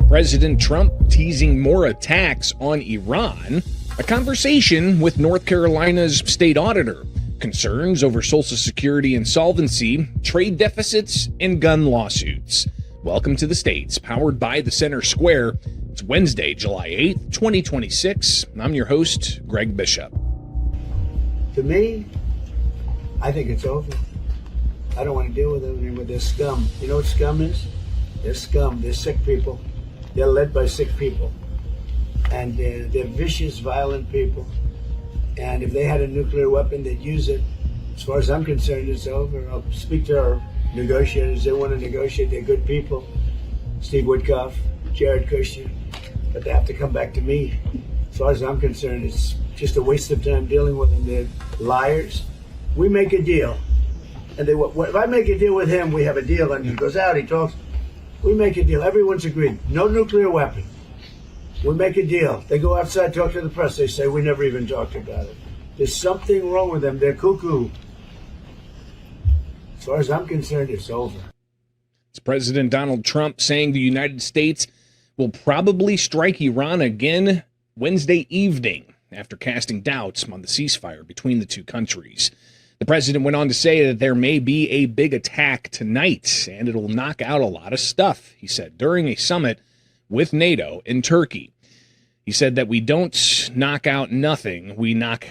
President Trump teasing more attacks on Iran, a conversation with North Carolina's state auditor, concerns over Social Security insolvency, trade deficits, and gun lawsuits. Welcome to the States, powered by the Center Square. It's Wednesday, July 8th, 2026. I'm your host, Greg Bishop. To me, I think it's over. I don't want to deal with them anymore. They're scum. You know what scum is? They're scum. They're sick people. They're led by sick people. And they're vicious, violent people. And if they had a nuclear weapon, they'd use it. As far as I'm concerned, it's over. I'll speak to our negotiators. They want to negotiate. They're good people. Steve Woodcock, Jared Kushner. But they have to come back to me. As far as I'm concerned, it's just a waste of time dealing with them. They're liars. We make a deal. And if I make a deal with him, we have a deal. And he goes out, he talks. We make a deal. Everyone's agreed. No nuclear weapon. We make a deal. They go outside, talk to the press. They say, we never even talked about it. There's something wrong with them. They're cuckoo. As far as I'm concerned, it's over. It's President Donald Trump saying the United States will probably strike Iran again Wednesday evening after casting doubts on the ceasefire between the two countries. The president went on to say that there may be a big attack tonight, and it'll knock out a lot of stuff, he said, during a summit with NATO in Turkey. He said that we don't knock out nothing, we knock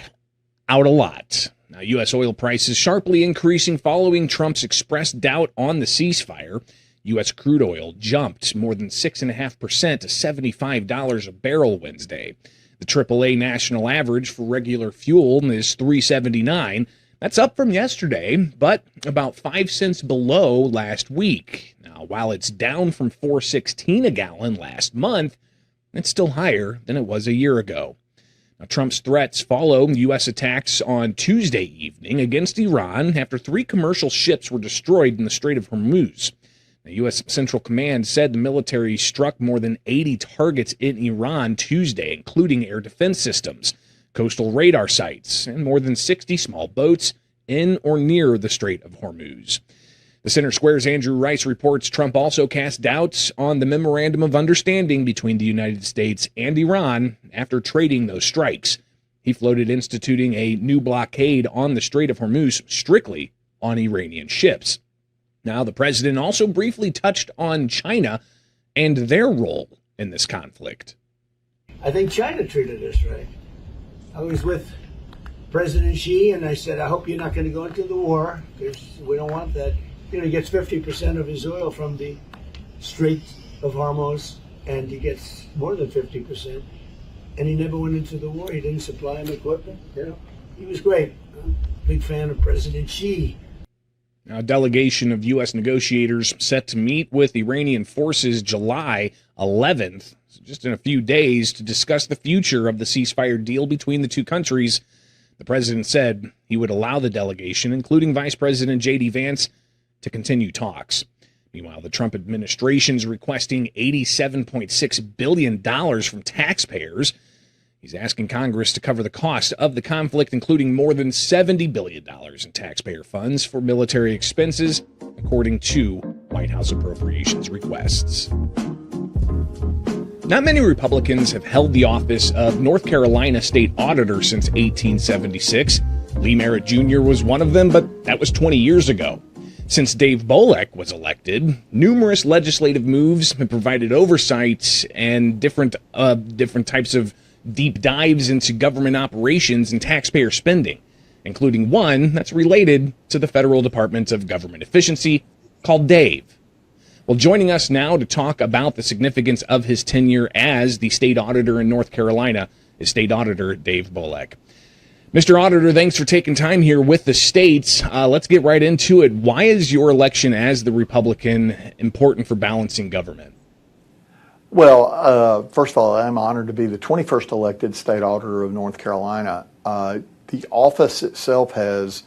out a lot. Now, U.S. oil prices sharply increasing following Trump's expressed doubt on the ceasefire. U.S. crude oil jumped more than 6.5% to $75 a barrel Wednesday. The AAA national average for regular fuel is $3.79. That's up from yesterday, but about 5 cents below last week. Now, while it's down from $4.16 a gallon last month, it's still higher than it was a year ago. Now, Trump's threats follow U.S. attacks on Tuesday evening against Iran after 3 commercial ships were destroyed in the Strait of Hormuz. The U.S. Central Command said the military struck more than 80 targets in Iran Tuesday, including air defense systems, coastal radar sites, and more than 60 small boats in or near the Strait of Hormuz. The Center Square's Andrew Rice reports Trump also cast doubts on the Memorandum of Understanding between the United States and Iran after trading those strikes. He floated instituting a new blockade on the Strait of Hormuz strictly on Iranian ships. Now, the president also briefly touched on China and their role in this conflict. I think China treated us right. I was with President Xi, and I said, I hope you're not going to go into the war, because we don't want that. You know, he gets 50% of his oil from the Strait of Hormuz, and he gets more than 50%. And he never went into the war. He didn't supply him equipment. You know, he was great. I'm a big fan of President Xi. Now, a delegation of U.S. negotiators set to meet with Iranian forces July 11th, so just in a few days, to discuss the future of the ceasefire deal between the two countries. The president said he would allow the delegation, including Vice President J.D. Vance, to continue talks. Meanwhile, the Trump administration is requesting $87.6 billion from taxpayers. He's asking Congress to cover the cost of the conflict, including more than $70 billion in taxpayer funds for military expenses, according to White House appropriations requests. Not many Republicans have held the office of North Carolina state auditor since 1876. Lee Merritt Jr. was one of them, but that was 20 years ago. Since Dave Boliek was elected, numerous legislative moves have provided oversight and different types of deep dives into government operations and taxpayer spending, including one that's related to the Federal Department of Government Efficiency called DAVE. Well, joining us now to talk about the significance of his tenure as the state auditor in North Carolina is State Auditor Dave Boliek. Mr. Auditor, thanks for taking time here with the states. Let's get right into it. Why is your election as the Republican important for balancing government? Well, first of all, I'm honored to be the 21st elected state auditor of North Carolina. The office itself has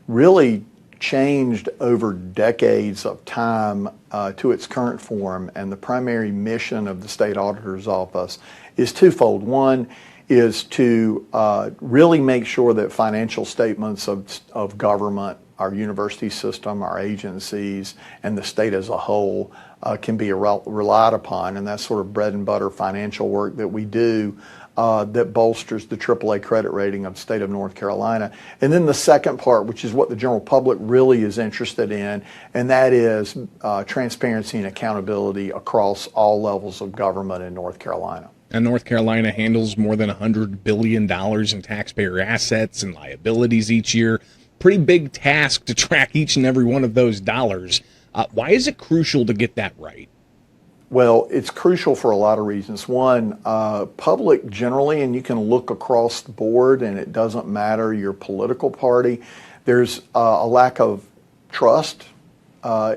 really changed over decades of time to its current form, and the primary mission of the state auditor's office is twofold. One is to really make sure that financial statements of government our university system, our agencies, and the state as a whole can be relied upon. And that's sort of bread and butter financial work that we do that bolsters the AAA credit rating of the state of North Carolina. And then the second part, which is what the general public really is interested in, and that is transparency and accountability across all levels of government in North Carolina. And North Carolina handles more than $100 billion in taxpayer assets and liabilities each year. Pretty big task to track each and every one of those dollars. Why is it crucial to get that right? Well, it's crucial for a lot of reasons. One, public generally, and you can look across the board, and it doesn't matter your political party, there's a lack of trust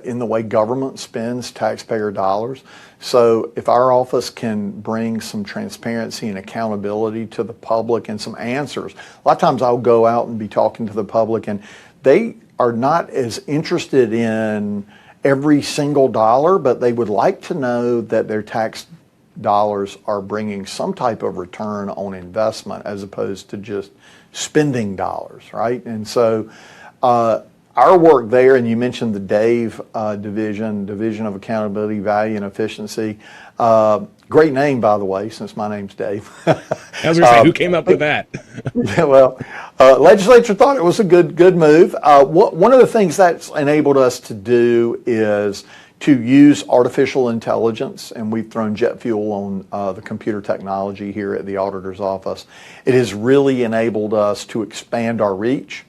in the way government spends taxpayer dollars. So if our office can bring some transparency and accountability to the public and some answers, a lot of times I'll go out and be talking to the public, and they are not as interested in every single dollar, but they would like to know that their tax dollars are bringing some type of return on investment as opposed to just spending dollars, right? And so our work there, and you mentioned the DAVE Division of Accountability, Value, and Efficiency. Great name, by the way, since my name's Dave. I was going to say, who came up with that? Yeah, well, legislature thought it was a good move. One of the things that's enabled us to do is to use artificial intelligence, and we've thrown jet fuel on the computer technology here at the auditor's office. It has really enabled us to expand our reach.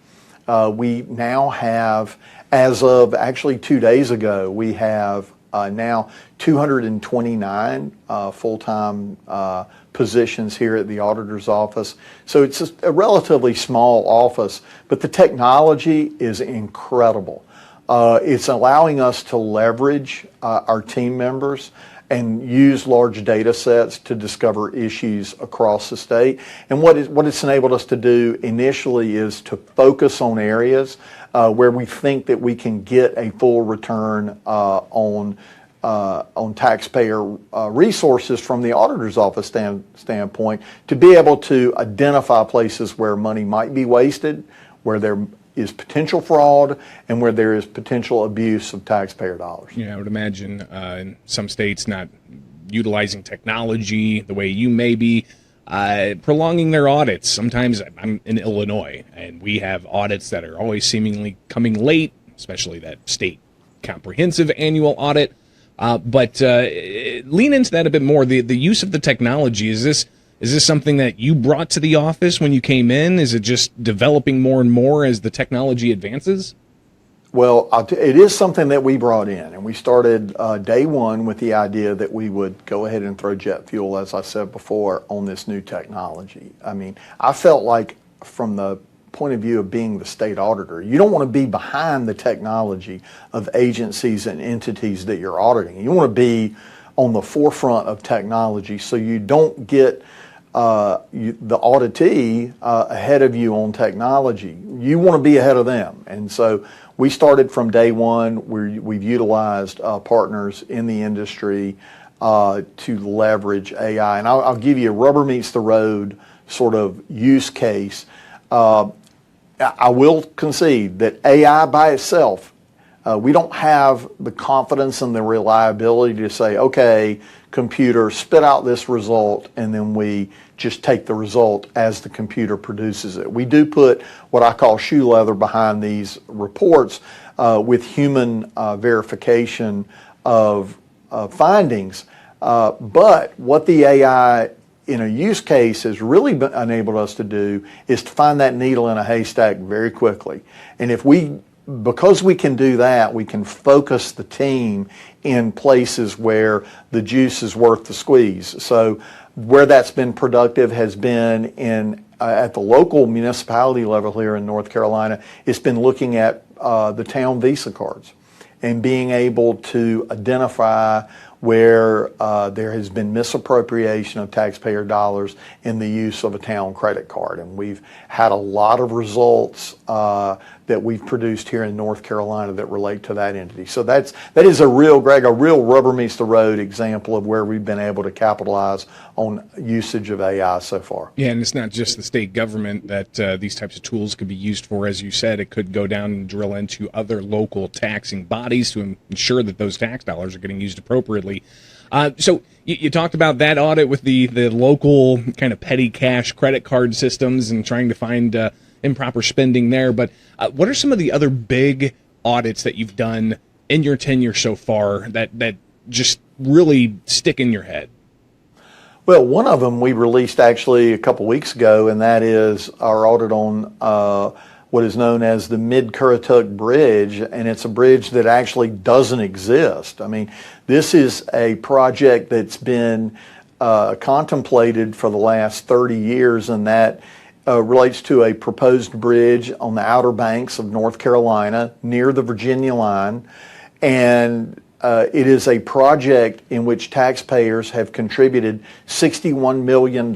We now have, as of actually 2 days ago, we have now 229 full-time positions here at the auditor's office. So it's just a relatively small office, but the technology is incredible. It's allowing us to leverage our team members and use large data sets to discover issues across the state. And what it's enabled us to do initially is to focus on areas where we think that we can get a full return on taxpayer resources from the auditor's office standpoint, to be able to identify places where money might be wasted, where there is potential fraud, and where there is potential abuse of taxpayer dollars. Yeah, I would imagine in some states not utilizing technology the way you may be, prolonging their audits. Sometimes I'm in Illinois, and we have audits that are always seemingly coming late, especially that state comprehensive annual audit. But lean into that a bit more. The use of the technology, is this something that you brought to the office when you came in? Is it just developing more and more as the technology advances? Well, it is something that we brought in, and we started day one with the idea that we would go ahead and throw jet fuel, as I said before, on this new technology. I mean, I felt like from the point of view of being the state auditor, you don't want to be behind the technology of agencies and entities that you're auditing. You want to be on the forefront of technology so you don't get the auditee ahead of you on technology. You want to be ahead of them. And so we started from day one. We've utilized partners in the industry to leverage AI. And I'll give you a rubber meets the road sort of use case. I will concede that AI by itself, we don't have the confidence and the reliability to say, okay, computer, spit out this result, and then we just take the result as the computer produces it. We do put what I call shoe leather behind these reports with human verification of findings. But what the AI in a use case has really enabled us to do is to find that needle in a haystack very quickly. And because we can do that, we can focus the team in places where the juice is worth the squeeze. So where that's been productive has been at the local municipality level here in North Carolina. It's been looking at the town Visa cards and being able to identify where there has been misappropriation of taxpayer dollars in the use of a town credit card. And we've had a lot of results that we've produced here in North Carolina that relate to that entity. So that is a real, Greg, a real rubber meets the road example of where we've been able to capitalize on usage of AI so far. Yeah, and it's not just the state government that these types of tools could be used for. As you said, it could go down and drill into other local taxing bodies to ensure that those tax dollars are getting used appropriately. So you talked about that audit with the local kind of petty cash credit card systems and trying to find improper spending there. But what are some of the other big audits that you've done in your tenure so far that just really stick in your head? Well, one of them we released actually a couple weeks ago, and that is our audit on what is known as the Mid-Currituck Bridge, and it's a bridge that actually doesn't exist. I mean, this is a project that's been contemplated for the last 30 years, and that relates to a proposed bridge on the Outer Banks of North Carolina near the Virginia line. And it is a project in which taxpayers have contributed $61 million,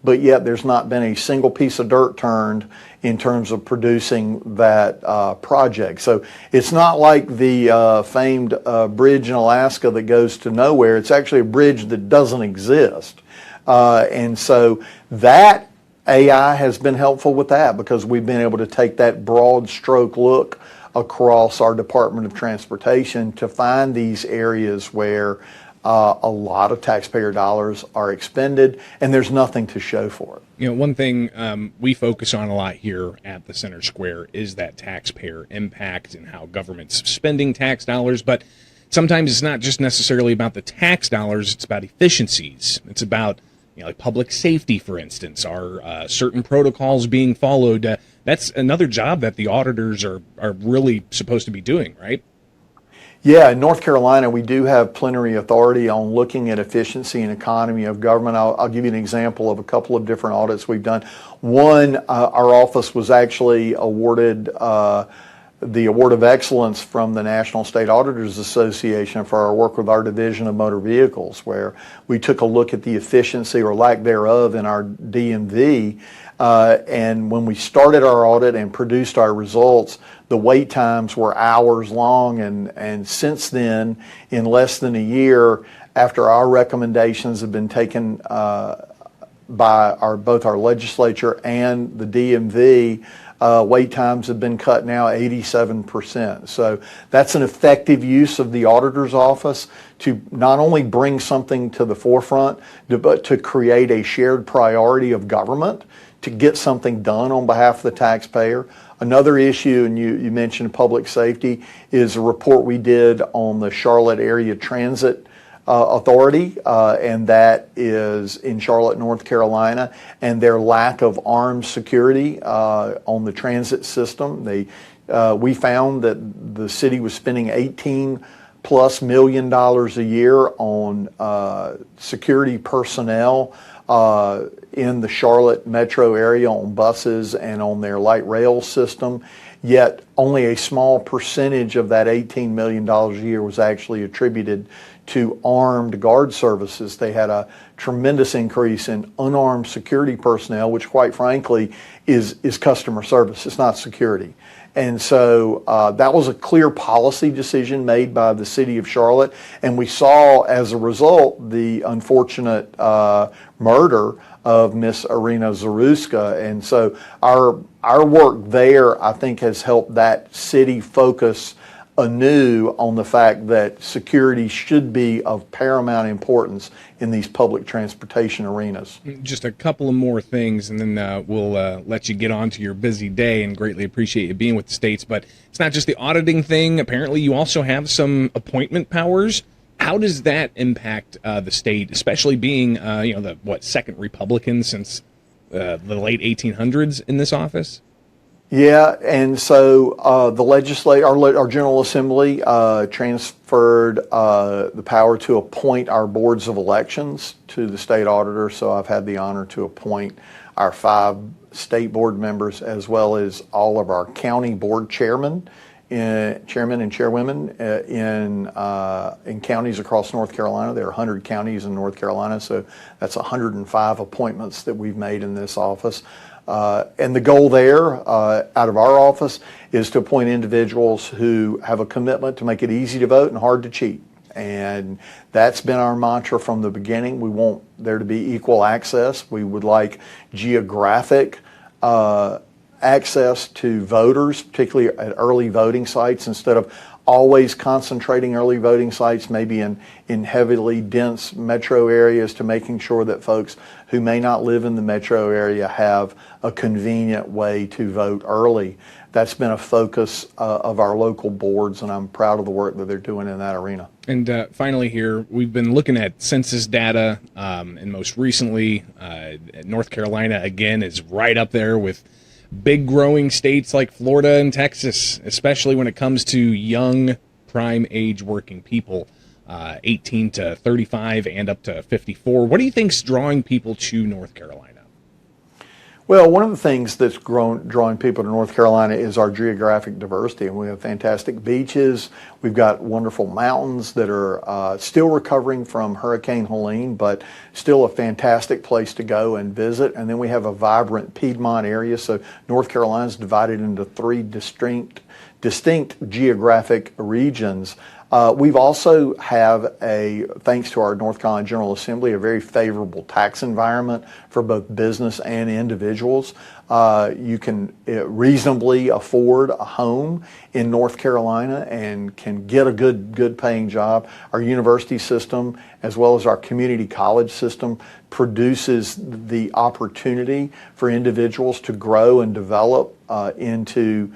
but yet there's not been a single piece of dirt turned in terms of producing that project. So it's not like the famed bridge in Alaska that goes to nowhere. It's actually a bridge that doesn't exist. And so that AI has been helpful with that, because we've been able to take that broad stroke look across our Department of Transportation to find these areas where a lot of taxpayer dollars are expended and there's nothing to show for it. You know, one thing we focus on a lot here at the Center Square is that taxpayer impact and how government's spending tax dollars. But sometimes it's not just necessarily about the tax dollars, it's about efficiencies. It's about, like public safety, for instance. Are certain protocols being followed? That's another job that the auditors are really supposed to be doing, right? Yeah, in North Carolina, we do have plenary authority on looking at efficiency and economy of government. I'll give you an example of a couple of different audits we've done. One, our office was actually awarded the Award of Excellence from the National State Auditors Association for our work with our Division of Motor Vehicles, where we took a look at the efficiency or lack thereof in our DMV. And when we started our audit and produced our results, the wait times were hours long. And since then, in less than a year, after our recommendations have been taken by both our legislature and the DMV, wait times have been cut now 87%. So that's an effective use of the auditor's office to not only bring something to the forefront, but to create a shared priority of government to get something done on behalf of the taxpayer. Another issue, and you mentioned public safety, is a report we did on the Charlotte Area Transit Authority, and that is in Charlotte, North Carolina, and their lack of armed security on the transit system. We found that the city was spending $18+ million a year on security personnel in the Charlotte metro area on buses and on their light rail system, yet only a small percentage of that $18 million a year was actually attributed to armed guard services. They had a tremendous increase in unarmed security personnel, which quite frankly is customer service, it's not security. And so that was a clear policy decision made by the city of Charlotte, and we saw as a result the unfortunate murder of Miss Irina Zaruska. And so our work there, I think, has helped that city focus anew on the fact that security should be of paramount importance in these public transportation arenas. Just a couple of more things, and then we'll let you get on to your busy day, and greatly appreciate you being with the states. But it's not just the auditing thing. Apparently, you also have some appointment powers. How does that impact the state, especially being the second Republican since the late 1800s in this office? Yeah, and so our General Assembly transferred the power to appoint our boards of elections to the state auditor. So I've had the honor to appoint our 5 state board members as well as all of our county board chairmen chairmen and chairwomen in counties across North Carolina. There are 100 counties in North Carolina, so that's 105 appointments that we've made in this office. And the goal there, out of our office, is to appoint individuals who have a commitment to make it easy to vote and hard to cheat. And that's been our mantra from the beginning. We want there to be equal access. We would like geographic access to voters, particularly at early voting sites, instead of always concentrating early voting sites maybe in heavily dense metro areas, to making sure that folks who may not live in the metro area have a convenient way to vote early. That's been a focus of our local boards, and I'm proud of the work that they're doing in that arena. And finally here, we've been looking at census data, and most recently, North Carolina, again, is right up there with big growing states like Florida and Texas, especially when it comes to young prime age working people, 18 to 35 and up to 54. What do you think's drawing people to North Carolina? Well, one of the things that's drawing people to North Carolina is our geographic diversity, and we have fantastic beaches. We've got wonderful mountains that are still recovering from Hurricane Helene, but still a fantastic place to go and visit. And then we have a vibrant Piedmont area, so North Carolina is divided into three distinct geographic regions. We've also have thanks to our North Carolina General Assembly, a very favorable tax environment for both business and individuals. You can reasonably afford a home in North Carolina and can get a good paying job. Our university system, as well as our community college system, produces the opportunity for individuals to grow and develop into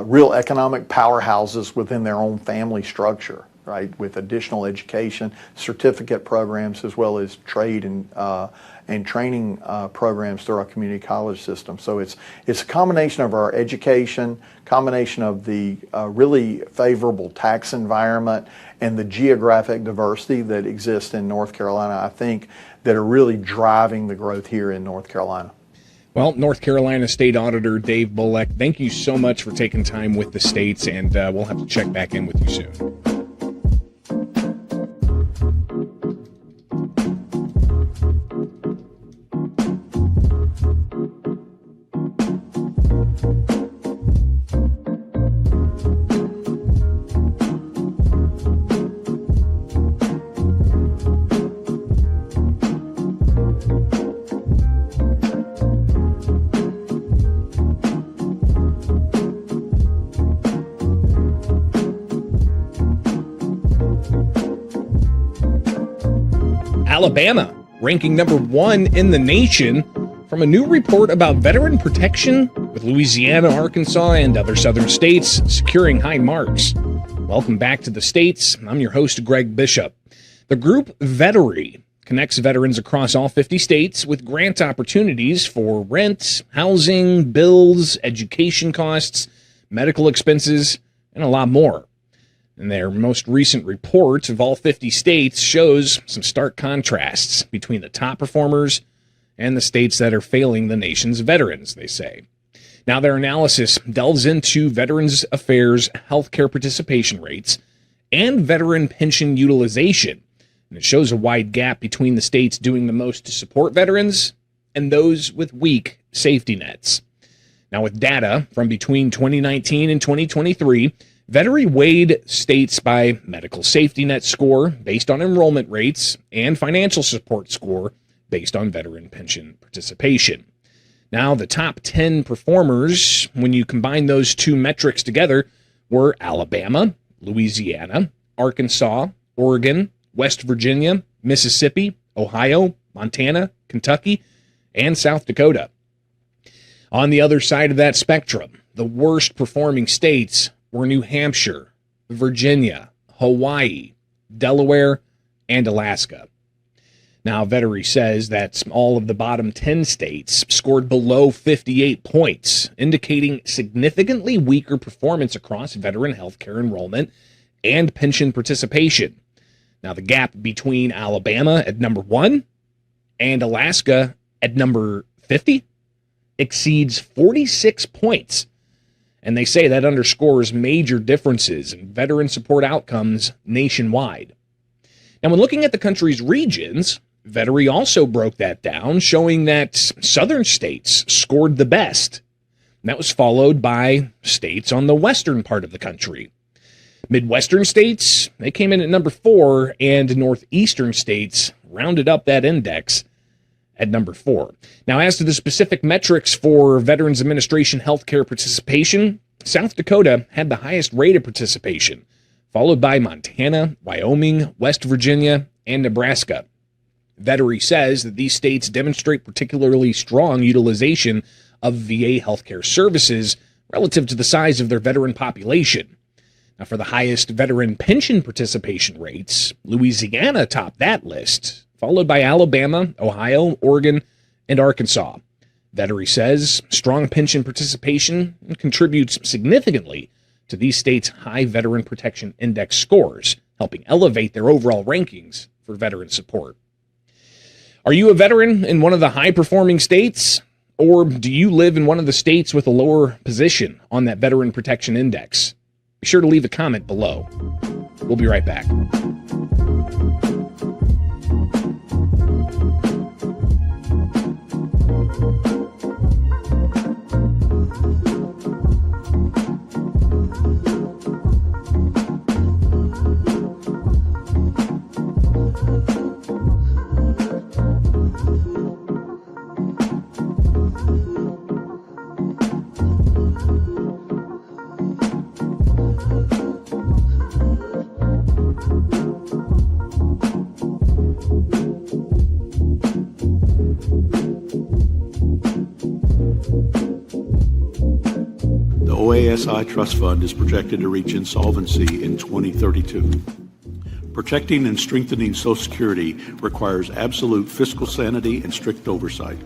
real economic powerhouses within their own family structure, right? With additional education, certificate programs, as well as trade and training programs through our community college system. So it's a combination of our education, combination of the really favorable tax environment, and the geographic diversity that exists in North Carolina, I think, that are really driving the growth here in North Carolina. Well, North Carolina State Auditor Dave Boliek, thank you so much for taking time with the states, and we'll have to check back in with you soon. Alabama, ranking number 1 in the nation from a new report about veteran protection, with Louisiana, Arkansas, and other southern states securing high marks. Welcome back to the States. I'm your host, Greg Bishop. The group Vetery connects veterans across all 50 states with grant opportunities for rent, housing, bills, education costs, medical expenses, and a lot more. And their most recent report of all 50 states shows some stark contrasts between the top performers and the states that are failing the nation's veterans, they say. Now, their analysis delves into Veterans Affairs healthcare participation rates and veteran pension utilization, and it shows a wide gap between the states doing the most to support veterans and those with weak safety nets. Now, with data from between 2019 and 2023, Vetery weighed states by medical safety net score based on enrollment rates and financial support score based on veteran pension participation. Now, the top 10 performers, when you combine those two metrics together, were Alabama, Louisiana, Arkansas, Oregon, West Virginia, Mississippi, Ohio, Montana, Kentucky, and South Dakota. On the other side of that spectrum, the worst performing states were New Hampshire, Virginia, Hawaii, Delaware, and Alaska. Now, Vetery says that all of the bottom 10 states scored below 58 points, indicating significantly weaker performance across veteran healthcare enrollment and pension participation. Now, the gap between Alabama at number 1 and Alaska at number 50 exceeds 46 points. And they say that underscores major differences in veteran support outcomes nationwide. Now, when looking at the country's regions, Vettery also broke that down, showing that southern states scored the best. And that was followed by states on the western part of the country. Midwestern states, they came in at number 4, and northeastern states rounded up that index at number 4. Now, as to the specific metrics for Veterans Administration healthcare participation, South Dakota had the highest rate of participation, followed by Montana, Wyoming, West Virginia, and Nebraska. Vettery says that these states demonstrate particularly strong utilization of VA healthcare services relative to the size of their veteran population. Now, for the highest veteran pension participation rates, Louisiana topped that list, followed by Alabama, Ohio, Oregon, and Arkansas. Vettery says strong pension participation contributes significantly to these states' high Veteran Protection Index scores, helping elevate their overall rankings for veteran support. Are you a veteran in one of the high-performing states, or do you live in one of the states with a lower position on that Veteran Protection Index? Be sure to leave a comment below. We'll be right back. The OASI Trust Fund is projected to reach insolvency in 2032. Protecting and strengthening Social Security requires absolute fiscal sanity and strict oversight.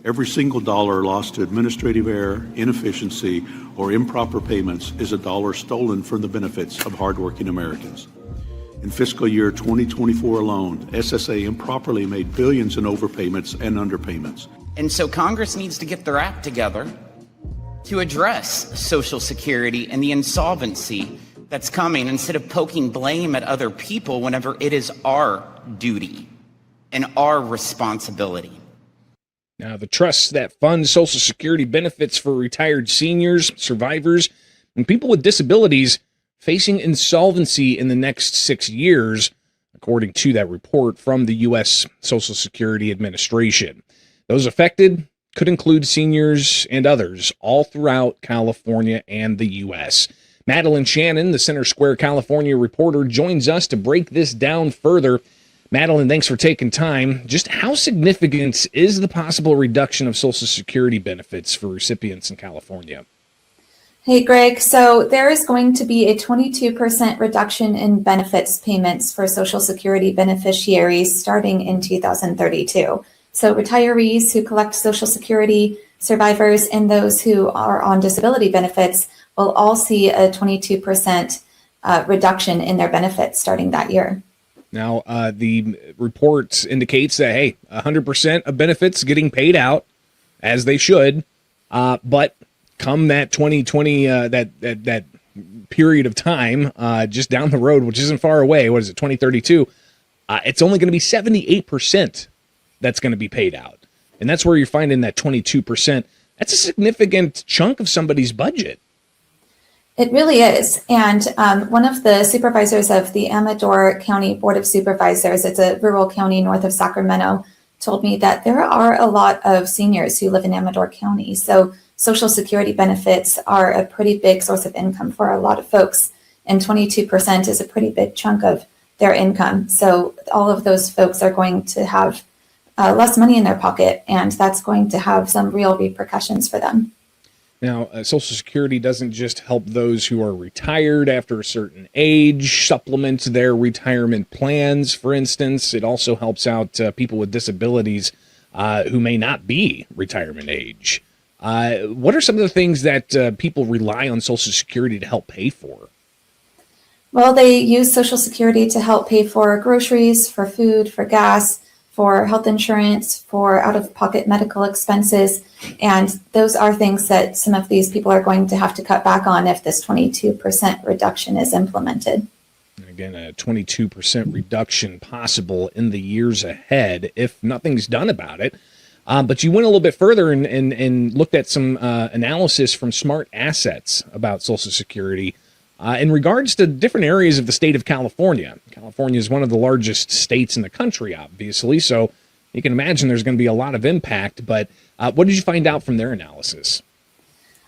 Every single dollar lost to administrative error, inefficiency, or improper payments is a dollar stolen from the benefits of hardworking Americans. In fiscal year 2024 alone, SSA improperly made billions in overpayments and underpayments. And so Congress needs to get their act together to address Social Security and the insolvency that's coming, instead of poking blame at other people whenever it is our duty and our responsibility. Now, the trusts that fund Social Security benefits for retired seniors, survivors, and people with disabilities facing insolvency in the next 6 years, according to that report from the U.S. Social Security Administration. Those affected could include seniors and others all throughout California and the U.S. Madeline Shannon, the Center Square, California reporter, joins us to break this down further. Madeline, thanks for taking time. Just how significant is the possible reduction of Social Security benefits for recipients in California? Hey, Greg. So there is going to be a 22% reduction in benefits payments for Social Security beneficiaries starting in 2032. So retirees who collect Social Security, survivors, and those who are on disability benefits will all see a 22% reduction in their benefits starting that year. Now, the report indicates that, hey, 100% of benefits getting paid out as they should, but come that 2020, that period of time just down the road, which isn't far away, what is it, 2032, it's only going to be 78% that's going to be paid out. And that's where you're finding that 22%. That's a significant chunk of somebody's budget. It really is. And one of the supervisors of the Amador County Board of Supervisors, it's a rural county north of Sacramento, told me that there are a lot of seniors who live in Amador County. So Social Security benefits are a pretty big source of income for a lot of folks. And 22% is a pretty big chunk of their income. So all of those folks are going to have less money in their pocket, and that's going to have some real repercussions for them. Now, Social Security doesn't just help those who are retired after a certain age supplement their retirement plans, for instance. It also helps out people with disabilities who may not be retirement age. What are some of the things that people rely on Social Security to help pay for? Well, they use Social Security to help pay for groceries, for food, for gas, for health insurance, for out-of-pocket medical expenses. And those are things that some of these people are going to have to cut back on if this 22% reduction is implemented. Again, a 22% reduction possible in the years ahead if nothing's done about it. But you went a little bit further and looked at some analysis from Smart Assets about Social Security in regards to different areas of the state of California. California is one of the largest states in the country, obviously, so you can imagine there's going to be a lot of impact. But what did you find out from their analysis?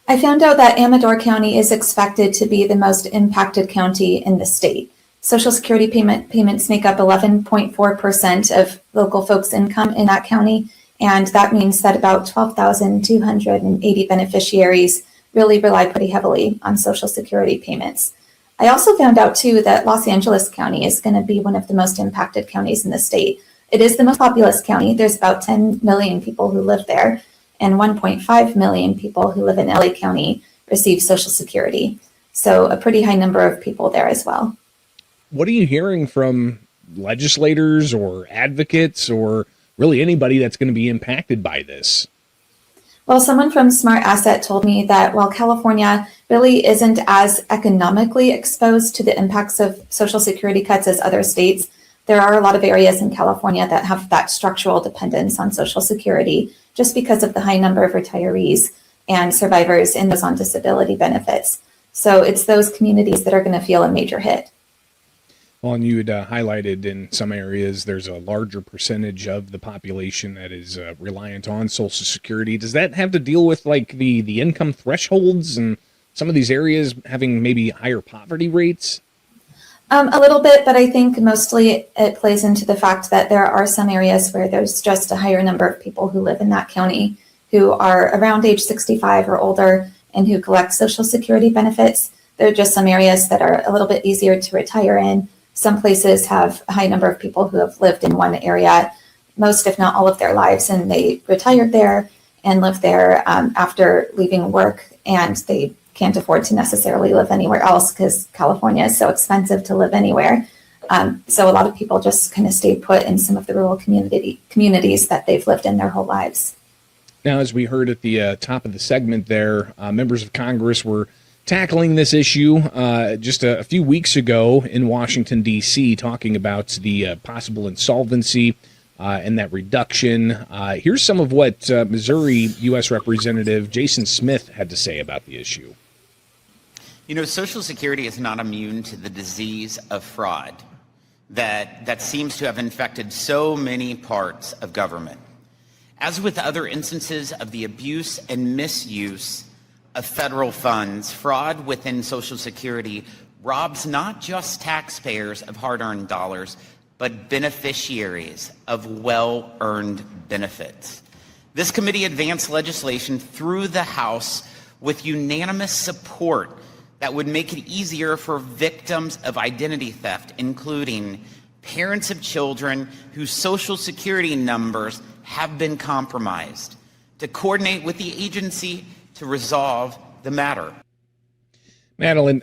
I found out that Amador County is expected to be the most impacted county in the state. Social Security payments make up 11.4% of local folks' income in that county. And that means that about 12,280 beneficiaries really rely pretty heavily on Social Security payments. I also found out, too, that Los Angeles County is going to be one of the most impacted counties in the state. It is the most populous county. There's about 10 million people who live there, and 1.5 million people who live in LA County receive Social Security. So a pretty high number of people there as well. What are you hearing from legislators or advocates or really anybody that's going to be impacted by this? Well, someone from Smart Asset told me that while California really isn't as economically exposed to the impacts of Social Security cuts as other states, there are a lot of areas in California that have that structural dependence on Social Security just because of the high number of retirees and survivors and those on disability benefits. So it's those communities that are going to feel a major hit. Well, and you had highlighted in some areas there's a larger percentage of the population that is reliant on Social Security. Does that have to deal with like the income thresholds and some of these areas having maybe higher poverty rates? A little bit, but I think mostly it plays into the fact that there are some areas where there's just a higher number of people who live in that county who are around age 65 or older and who collect Social Security benefits. There are just some areas that are a little bit easier to retire in. Some places have a high number of people who have lived in one area most, if not all of their lives, and they retired there and lived there after leaving work, and they can't afford to necessarily live anywhere else because California is so expensive to live anywhere. So a lot of people just kind of stay put in some of the rural communities that they've lived in their whole lives. Now, as we heard at the top of the segment there, members of Congress were tackling this issue just a few weeks ago in Washington, D.C., talking about the possible insolvency and that reduction. Here's some of what Missouri U.S. Representative Jason Smith had to say about the issue. You know, Social Security is not immune to the disease of fraud that seems to have infected so many parts of government. As with other instances of the abuse and misuse of federal funds, fraud within Social Security robs not just taxpayers of hard-earned dollars, but beneficiaries of well-earned benefits. This committee advanced legislation through the House with unanimous support that would make it easier for victims of identity theft, including parents of children whose Social Security numbers have been compromised, to coordinate with the agency to resolve the matter. Madeline,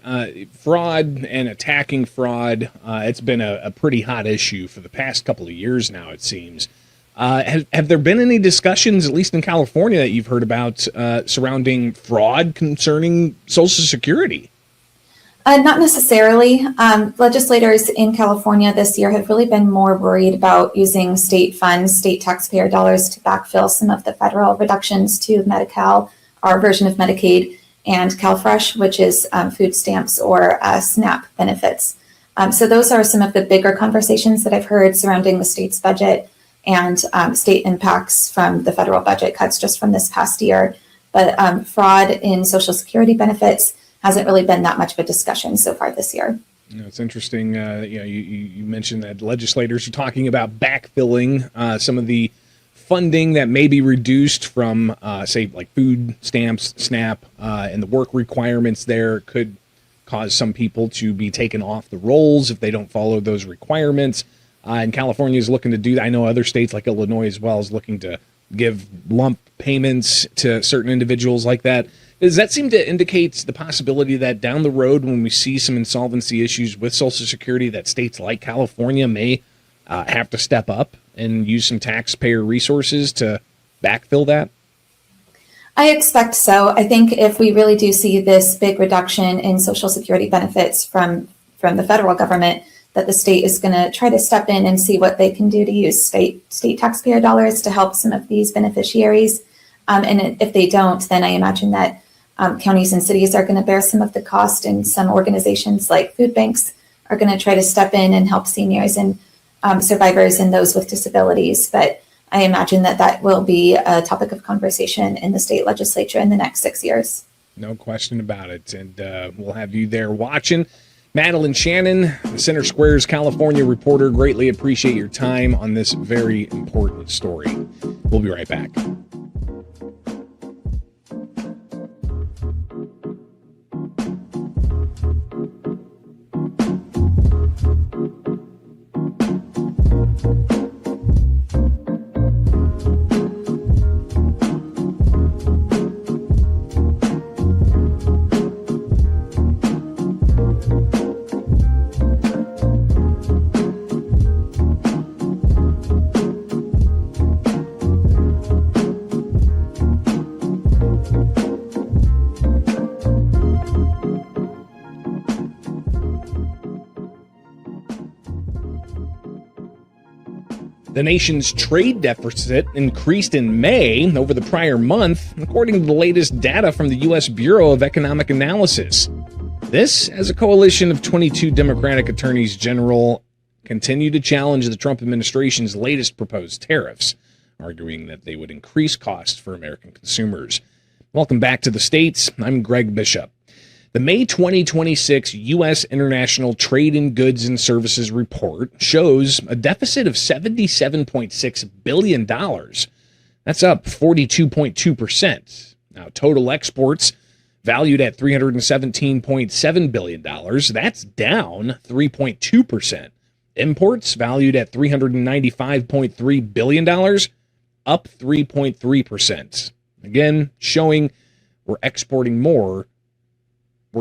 fraud and attacking fraud, it's been a pretty hot issue for the past couple of years now, it seems. Have there been any discussions, at least in California, that you've heard about surrounding fraud concerning Social Security? Not necessarily. Legislators in California this year have really been more worried about using state funds, state taxpayer dollars, to backfill some of the federal reductions to Medi-Cal, our version of Medicaid, and CalFresh, which is food stamps or SNAP benefits. So those are some of the bigger conversations that I've heard surrounding the state's budget and state impacts from the federal budget cuts just from this past year. But fraud in Social Security benefits hasn't really been that much of a discussion so far this year. You know, it's interesting. You mentioned that legislators are talking about backfilling some of the funding that may be reduced from, say, like food stamps, SNAP, and the work requirements there could cause some people to be taken off the rolls if they don't follow those requirements. And California is looking to do that. I know other states like Illinois as well is looking to give lump payments to certain individuals like that. Does that seem to indicate the possibility that down the road, when we see some insolvency issues with Social Security, that states like California may have to step up and use some taxpayer resources to backfill that? I expect so. I think if we really do see this big reduction in Social Security benefits from the federal government, that the state is going to try to step in and see what they can do to use state taxpayer dollars to help some of these beneficiaries. And if they don't, then I imagine that counties and cities are going to bear some of the cost, and some organizations like food banks are going to try to step in and help seniors and survivors and those with disabilities. But I imagine that will be a topic of conversation in the state legislature in the next 6 years. No question about it. And we'll have you there watching. Madeline Shannon, the Center Square's California reporter, greatly appreciate your time on this very important story. We'll be right back. The nation's trade deficit increased in May over the prior month, according to the latest data from the U.S. Bureau of Economic Analysis. This, as a coalition of 22 Democratic attorneys general continue to challenge the Trump administration's latest proposed tariffs, arguing that they would increase costs for American consumers. Welcome back to the States. I'm Greg Bishop. The May 2026 U.S. International Trade in Goods and Services report shows a deficit of $77.6 billion. That's up 42.2%. Now, total exports valued at $317.7 billion. That's down 3.2%. Imports valued at $395.3 billion, up 3.3%. Again, showing we're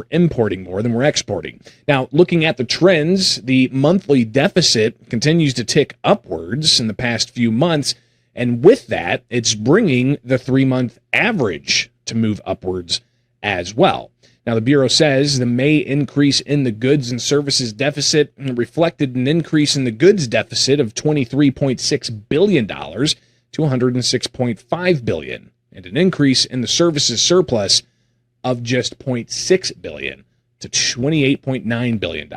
importing more than we're exporting. Now, looking at the trends, the monthly deficit continues to tick upwards in the past few months, and with that, it's bringing the 3-month average to move upwards as well. Now, the Bureau says the May increase in the goods and services deficit reflected an increase in the goods deficit of $23.6 billion to $106.5 billion, and an increase in the services surplus of just $0.6 billion to $28.9 billion.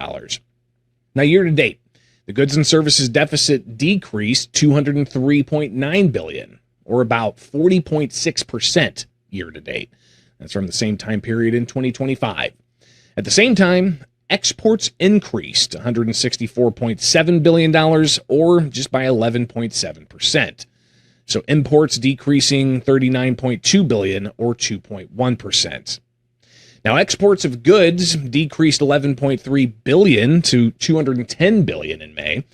Now, year to date, the goods and services deficit decreased $203.9 billion, or about 40.6% year to date. That's from the same time period in 2025. At the same time, exports increased $164.7 billion, or just by 11.7%. So imports decreasing $39.2 billion, or 2.1%. Now, exports of goods decreased $11.3 billion to $210 billion in May.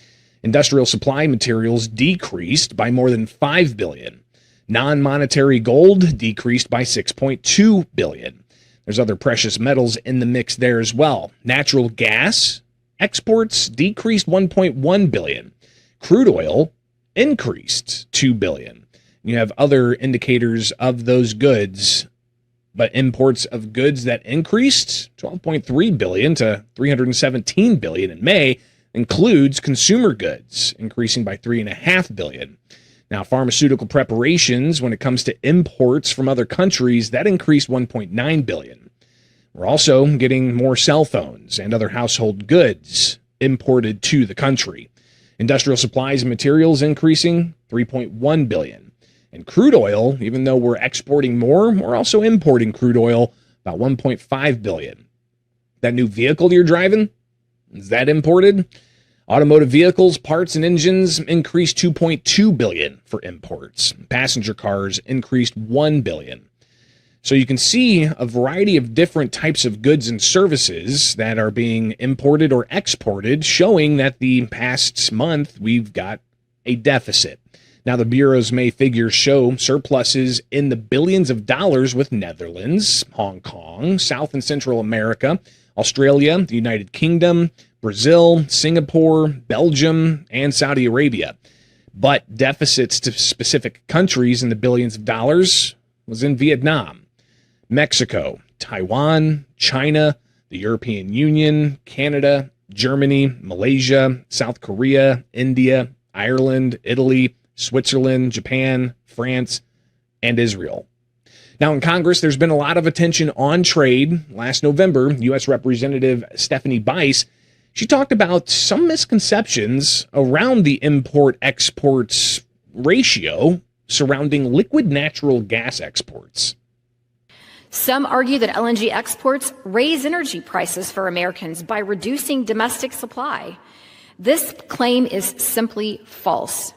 Industrial supply materials decreased by more than $5 billion. Non-monetary gold decreased by $6.2 billion. There's other precious metals in the mix there as well. Natural gas exports decreased $1.1 billion. Crude oil increased $2 billion. You have other indicators of those goods, but imports of goods that increased $12.3 billion to $317 billion in May includes consumer goods, increasing by $3.5 billion. Now, pharmaceutical preparations, when it comes to imports from other countries, that increased $1.9 billion. We're also getting more cell phones and other household goods imported to the country. Industrial supplies and materials increasing $3.1 billion. And crude oil, even though we're exporting more, we're also importing crude oil, about $1.5 billion. That new vehicle you're driving, is that imported? Automotive vehicles, parts, and engines increased $2.2 billion for imports. Passenger cars increased $1 billion. So you can see a variety of different types of goods and services that are being imported or exported, showing that the past month we've got a deficit. Now, the Bureau's May figures show surpluses in the billions of dollars with Netherlands, Hong Kong, South and Central America, Australia, the United Kingdom, Brazil, Singapore, Belgium, and Saudi Arabia. but deficits to specific countries in the billions of dollars was in Vietnam, Mexico, Taiwan, China, the European Union, Canada, Germany, Malaysia, South Korea, India, Ireland, Italy, Switzerland, Japan, France, and Israel. Now, in Congress, there's been a lot of attention on trade. Last November, U.S. Representative Stephanie Bice, she talked about some misconceptions around the import-exports ratio surrounding liquid natural gas exports. Some argue that LNG exports raise energy prices for Americans by reducing domestic supply. This claim is simply false.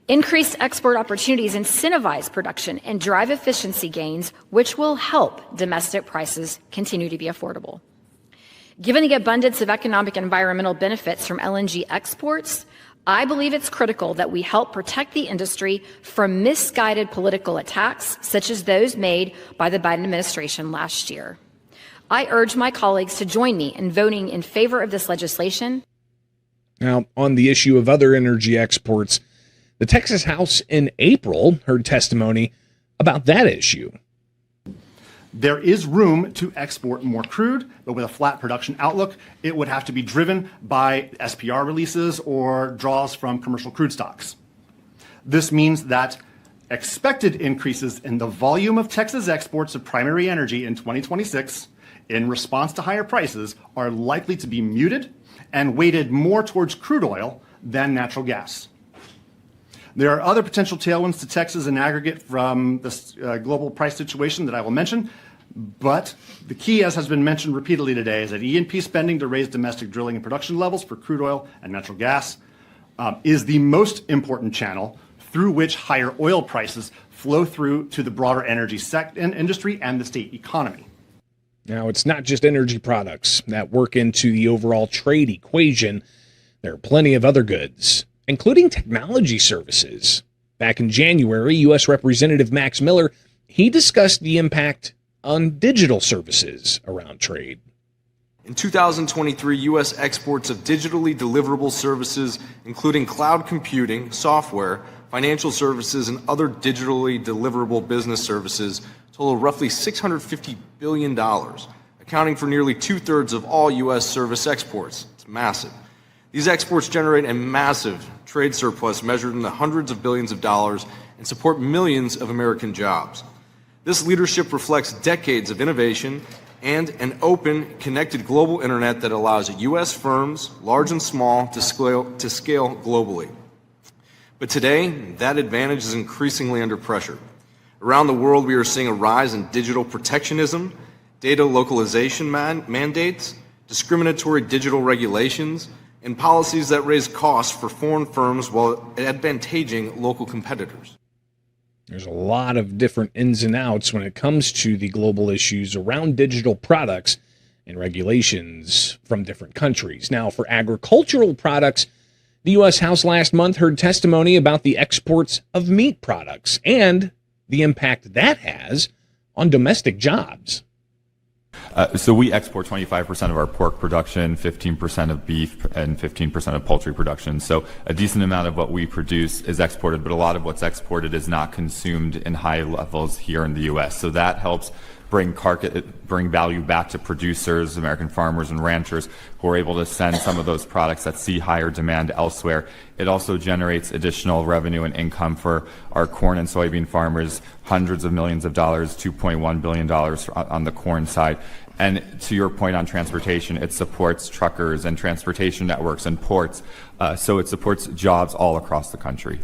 Increased export opportunities incentivize production and drive efficiency gains, which will help domestic prices continue to be affordable. Given the abundance of economic and environmental benefits from LNG exports, I believe it's critical that we help protect the industry from misguided political attacks, such as those made by the Biden administration last year. I urge my colleagues to join me in voting in favor of this legislation. Now, on the issue of other energy exports, the Texas House in April heard testimony about that issue. There is room to export more crude, but with a flat production outlook, it would have to be driven by SPR releases or draws from commercial crude stocks. This means that expected increases in the volume of Texas exports of primary energy in 2026 in response to higher prices are likely to be muted and weighted more towards crude oil than natural gas. There are other potential tailwinds to Texas in aggregate from this global price situation that I will mention, but the key, as has been mentioned repeatedly today, is that E&P spending to raise domestic drilling and production levels for crude oil and natural gas is the most important channel through which higher oil prices flow through to the broader energy industry and the state economy. Now, it's not just energy products that work into the overall trade equation. There are plenty of other goods, including technology services. Back in January, U.S. Representative Max Miller, he discussed the impact on digital services around trade. In 2023, U.S. exports of digitally deliverable services, including cloud computing, software, financial services, and other digitally deliverable business services, total roughly $650 billion, accounting for nearly two-thirds of all U.S. service exports. It's massive. These exports generate a massive trade surplus measured in the hundreds of billions of dollars and support millions of American jobs. This leadership reflects decades of innovation and an open, connected global internet that allows U.S. firms, large and small, to scale globally. But today, that advantage is increasingly under pressure. Around the world, we are seeing a rise in digital protectionism, data localization mandates, discriminatory digital regulations, and policies that raise costs for foreign firms while advantaging local competitors. There's a lot of different ins and outs when it comes to the global issues around digital products and regulations from different countries. Now, for agricultural products, the U.S. House last month heard testimony about the exports of meat products and the impact that has on domestic jobs. So we export 25% of our pork production, 15% of beef, and 15% of poultry production. So a decent amount of what we produce is exported, but a lot of what's exported is not consumed in high levels here in the U.S. So that helps bring value back to producers, American farmers and ranchers who are able to send some of those products that see higher demand elsewhere. It also generates additional revenue and income for our corn and soybean farmers, hundreds of millions of dollars, $2.1 billion on the corn side. And to your point on transportation, it supports truckers and transportation networks and ports. So it supports jobs all across the country.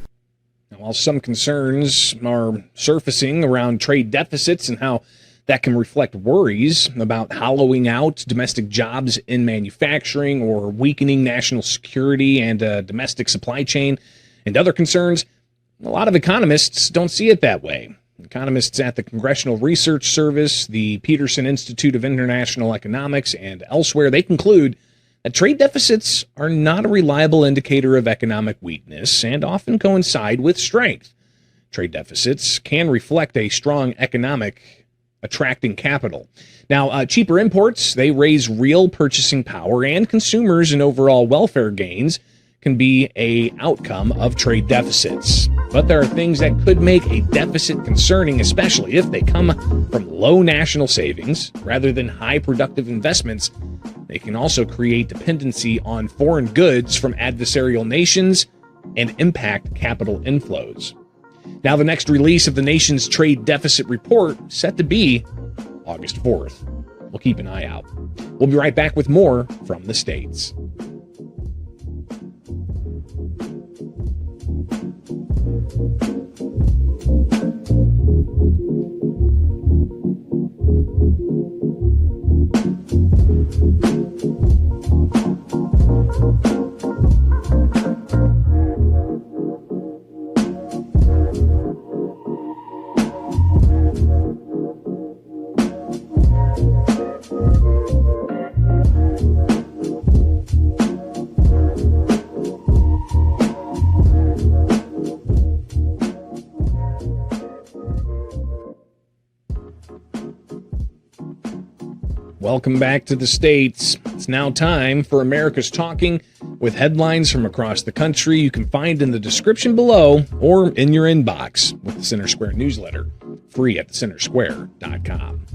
While some concerns are surfacing around trade deficits and how that can reflect worries about hollowing out domestic jobs in manufacturing or weakening national security and domestic supply chain, and other concerns, a lot of economists don't see it that way. Economists at the Congressional Research Service, the Peterson Institute of International Economics, and elsewhere, they conclude that trade deficits are not a reliable indicator of economic weakness and often coincide with strength. Trade deficits can reflect a strong economic attracting capital. Now, cheaper imports, they raise real purchasing power and consumers and overall welfare gains can be a outcome of trade deficits. But there are things that could make a deficit concerning, especially if they come from low national savings rather than high productive investments. They can also create dependency on foreign goods from adversarial nations and impact capital inflows. Now, the next release of the nation's trade deficit report is set to be August 4th. We'll keep an eye out. We'll be right back with more from the States. Welcome back to the States. It's now time for America's Talking, with headlines from across the country you can find in the description below or in your inbox with the Center Square newsletter, free at thecentersquare.com.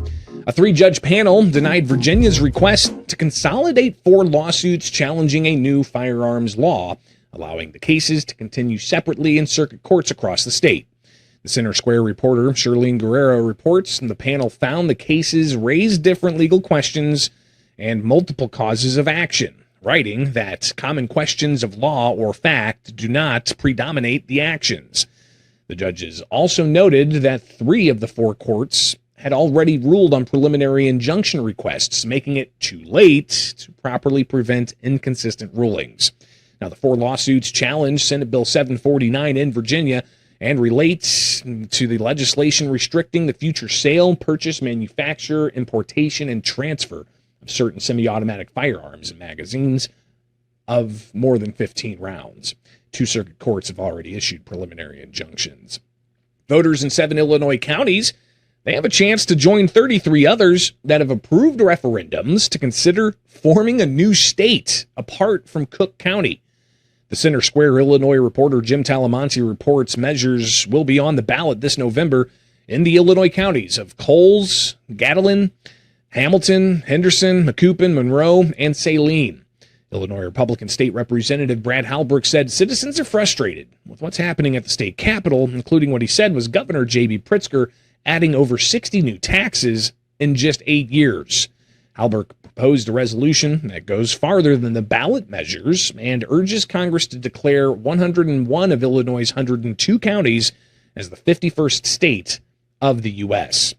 A 3-judge panel denied Virginia's request to consolidate 4 lawsuits challenging a new firearms law, allowing the cases to continue separately in circuit courts across the state. The Center Square reporter, Shirlene Guerrero, reports the panel found the cases raised different legal questions and multiple causes of action, writing that common questions of law or fact do not predominate the actions. The judges also noted that 3 of the 4 courts had already ruled on preliminary injunction requests, making it too late to properly prevent inconsistent rulings. Now, the 4 lawsuits challenge Senate Bill 749 in Virginia and relates to the legislation restricting the future sale, purchase, manufacture, importation, and transfer of certain semi-automatic firearms and magazines of more than 15 rounds. 2 circuit courts have already issued preliminary injunctions. Voters in 7 Illinois counties, they have a chance to join 33 others that have approved referendums to consider forming a new state apart from Cook County. The Center Square Illinois reporter Jim Talamonte reports measures will be on the ballot this November in the Illinois counties of Coles, Gatlin, Hamilton, Henderson, Macoupin, Monroe, and Saline. Illinois Republican State Representative Brad Halbrook said citizens are frustrated with what's happening at the state capitol, including what he said was Governor J.B. Pritzker adding over 60 new taxes in just 8 years. Halbrook proposed a resolution that goes farther than the ballot measures and urges Congress to declare 101 of Illinois' 102 counties as the 51st state of the U.S.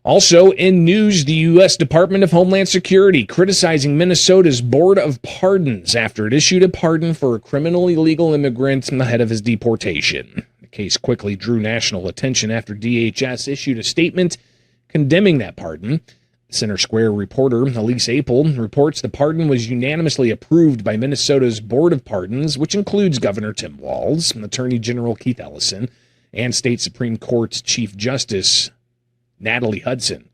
Also in news, the U.S. Department of Homeland Security criticizing Minnesota's Board of Pardons after it issued a pardon for a criminally illegal immigrant ahead of his deportation. The case quickly drew national attention after DHS issued a statement condemning that pardon. Center Square reporter Elise Apel reports the pardon was unanimously approved by Minnesota's Board of Pardons, which includes Governor Tim Walz, Attorney General Keith Ellison, and State Supreme Court Chief Justice Natalie Hudson.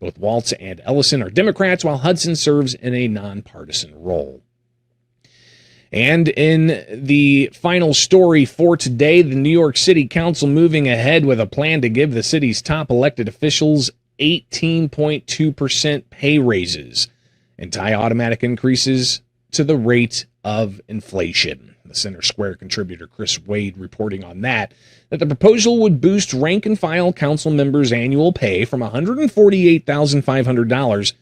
Both Walz and Ellison are Democrats, while Hudson serves in a nonpartisan role. And in the final story for today, the New York City Council moving ahead with a plan to give the city's top elected officials 18.2% pay raises and tie automatic increases to the rate of inflation. The Center Square contributor Chris Wade reporting on that the proposal would boost rank and file council members' annual pay from $148,500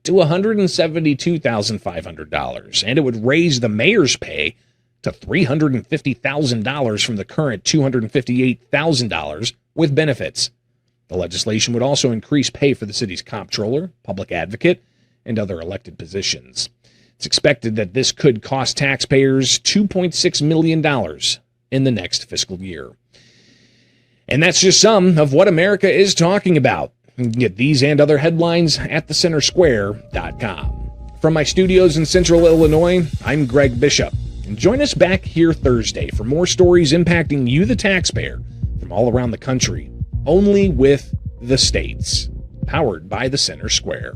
to $172,500, and it would raise the mayor's pay to $350,000 from the current $258,000 with benefits. The legislation would also increase pay for the city's comptroller, public advocate, and other elected positions. It's expected that this could cost taxpayers $2.6 million in the next fiscal year. And that's just some of what America is talking about. You can get these and other headlines at thecentersquare.com. From my studios in Central Illinois, I'm Greg Bishop. And join us back here Thursday for more stories impacting you, the taxpayer, from all around the country. Only with the States, powered by the Center Square.